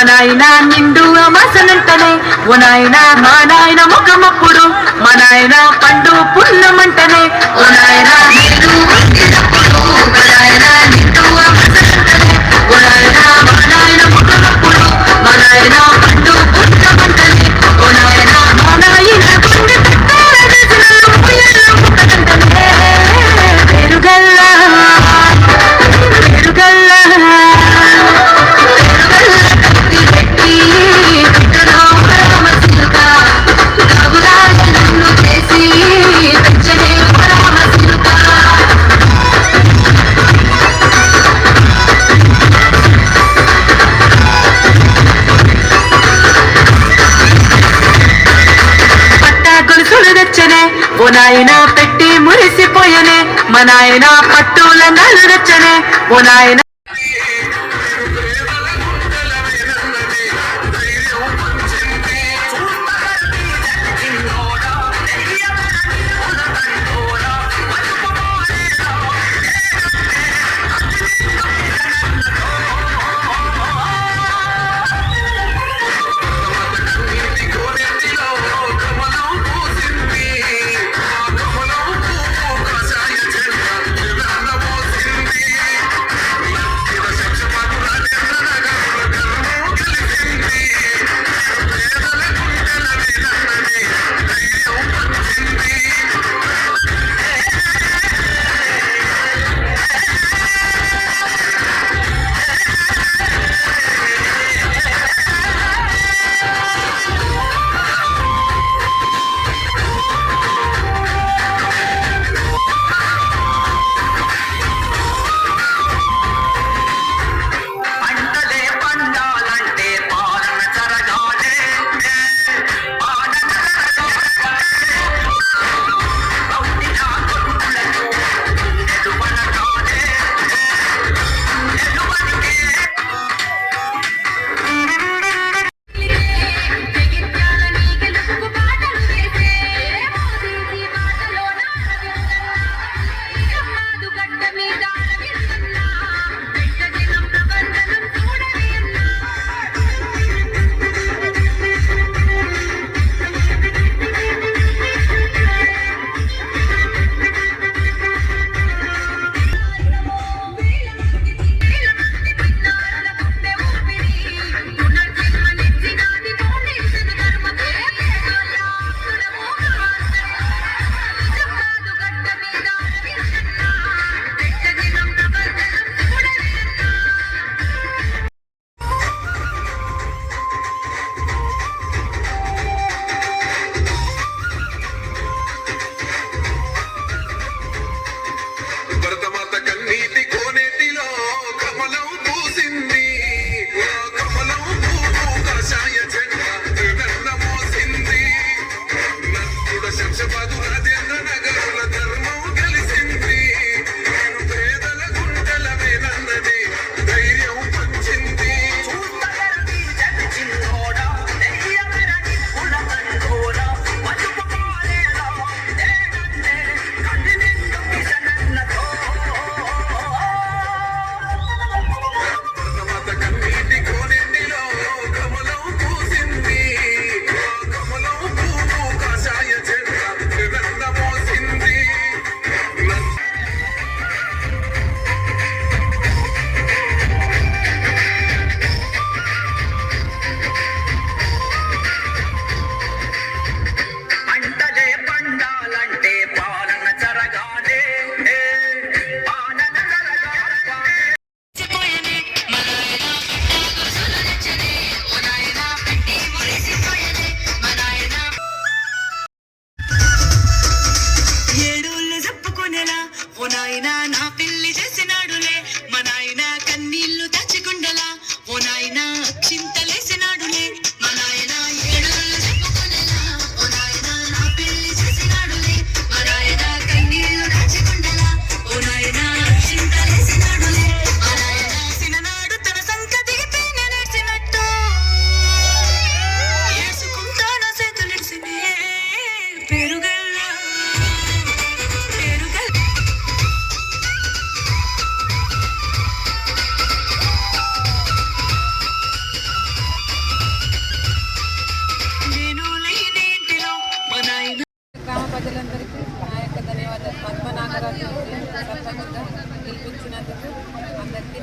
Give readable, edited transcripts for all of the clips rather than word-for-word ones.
నాయన నిండు అమాసనంటనే ఓ నాయన మా నాయన ముఖమప్పుడు మా నాయన పండు పున్నమంటనే ఓ నాయన నిండు వచ్చినప్పుడు మా నాయన నిండు అమాసనంటనే ఓ నాయన మా నాయన ముఖమప్పుడు మా నాయన పండు పున్నమంటనే ఓ నాయన మా నాయన పండు పెరుగల్లా పెరుగల్లా ఓ నాయన పెట్టి మురిసిపోయనే మా నాయన పట్టుల నలురచ్చనే ఓ నాయన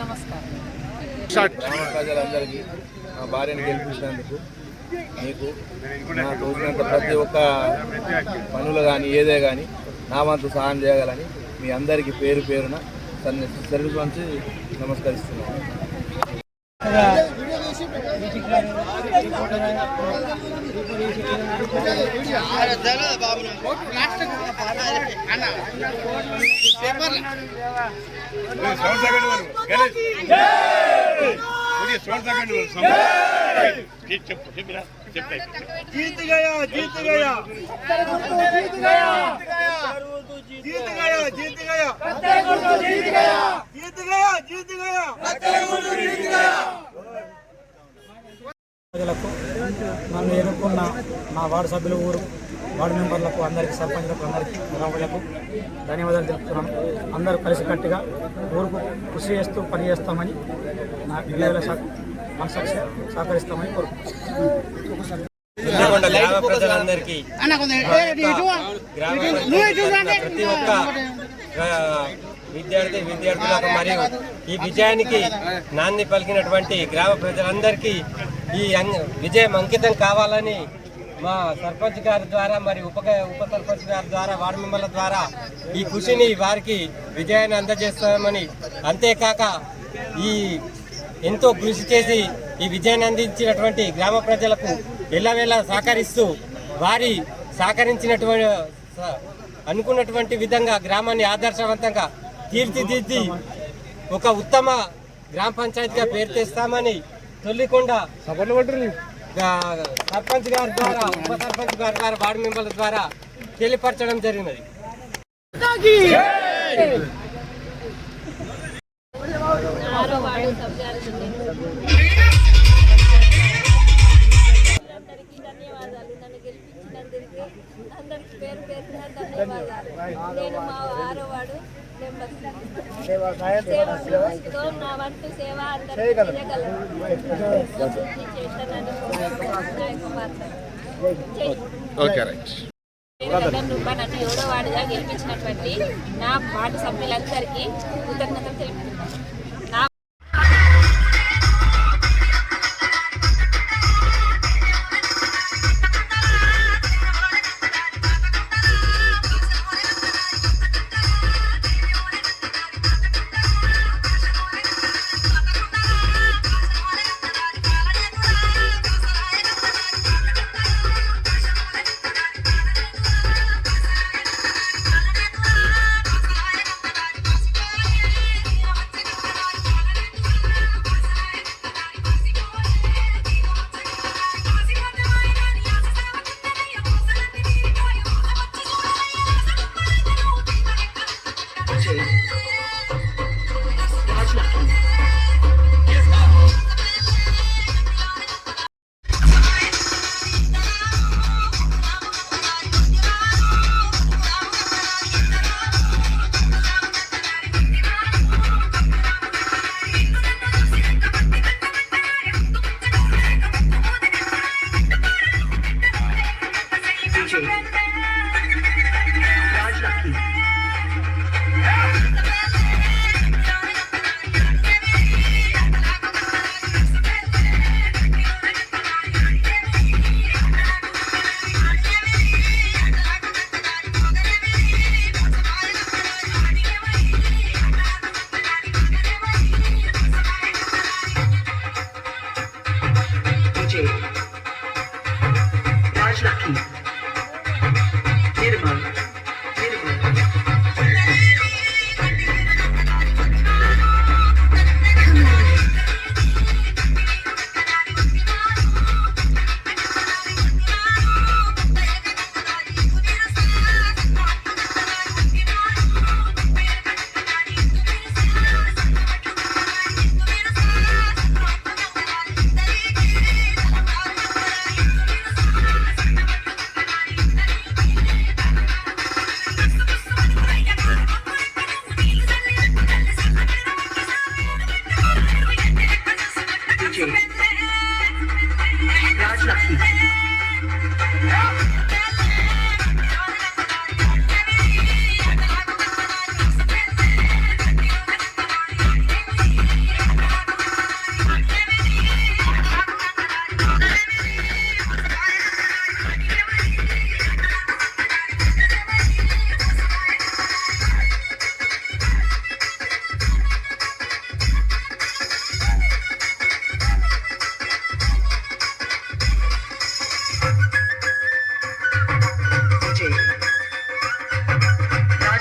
నమస్కారం. గ్రామ ప్రజలందరికీ మా భార్యను గెలిపించినందుకు మీకు నాకు తోచినంత ప్రతి ఒక్క పనులు కానీ ఏదే కానీ నా వంతు సహాయం చేయగలని మీ అందరికీ పేరు పేరున సర్వీస్ నుంచి నమస్కరిస్తున్నాను. जीत गया जीत गया जीत गया जीत गया जीत गया जीत गया जीत गया जीत गया जीत गया ప్రజలకు నన్ను ఎన్నుకున్న నా వార్డు సభ్యులు వార్డు మెంబర్లకు అందరికీ సర్పంచ్లకు అందరికీ గ్రామాలకు ధన్యవాదాలు తెలుపుతున్నాను. అందరూ కలిసికట్టుగా ఊరుకు కృషి చేస్తూ పనిచేస్తామని నా విలేకరుల మనసాక్షి సహకరిస్తామని కోరుకుంటున్నాను. గ్రామ ప్రజలందరికీ ప్రతి ఒక్క విద్యార్థులకు మరియు ఈ విజయానికి నాంది పలికినటువంటి గ్రామ ప్రజలందరికీ ఈ విజయం అంకితం కావాలని మా సర్పంచ్ గారి ద్వారా మరి ఉప సర్పంచ్ గారి ద్వారా వార్డు మెంబర్ల ద్వారా ఈ కృషిని వారికి విజయాన్ని అందజేస్తామని, అంతేకాక ఈ ఎంతో కృషి చేసి ఈ విజయాన్ని అందించినటువంటి గ్రామ ప్రజలకు ఎల్లవేళ సహకరిస్తూ వారి సహకరించినటువంటి అనుకున్నటువంటి విధంగా గ్రామాన్ని ఆదర్శవంతంగా తీర్చిదిద్ది ఒక ఉత్తమ గ్రామ పంచాయతీగా పేరు తెస్తామని తొల్లికొండ సర్పంచ్ గారి ద్వారా ఉప సర్పంచ్ గారి ద్వారా వార్డు మెంబర్ల ద్వారా తెలియపరచడం జరిగినది. ధన్యవాదాలు. నన్ను గెలిపించినందుకు అందరికి పేరు పేరున ధన్యవాదాలు. నేను మా 6వ వార్డు మెంబర్. నా వంతు సేవ అందరికీ చేయగలను. నన్ను 7వ వార్డుగా గెలిపించినటువంటి నా వార్డు సభ్యులందరికీ కృతజ్ఞతలు తెలుపుతున్నాను.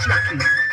Trucking.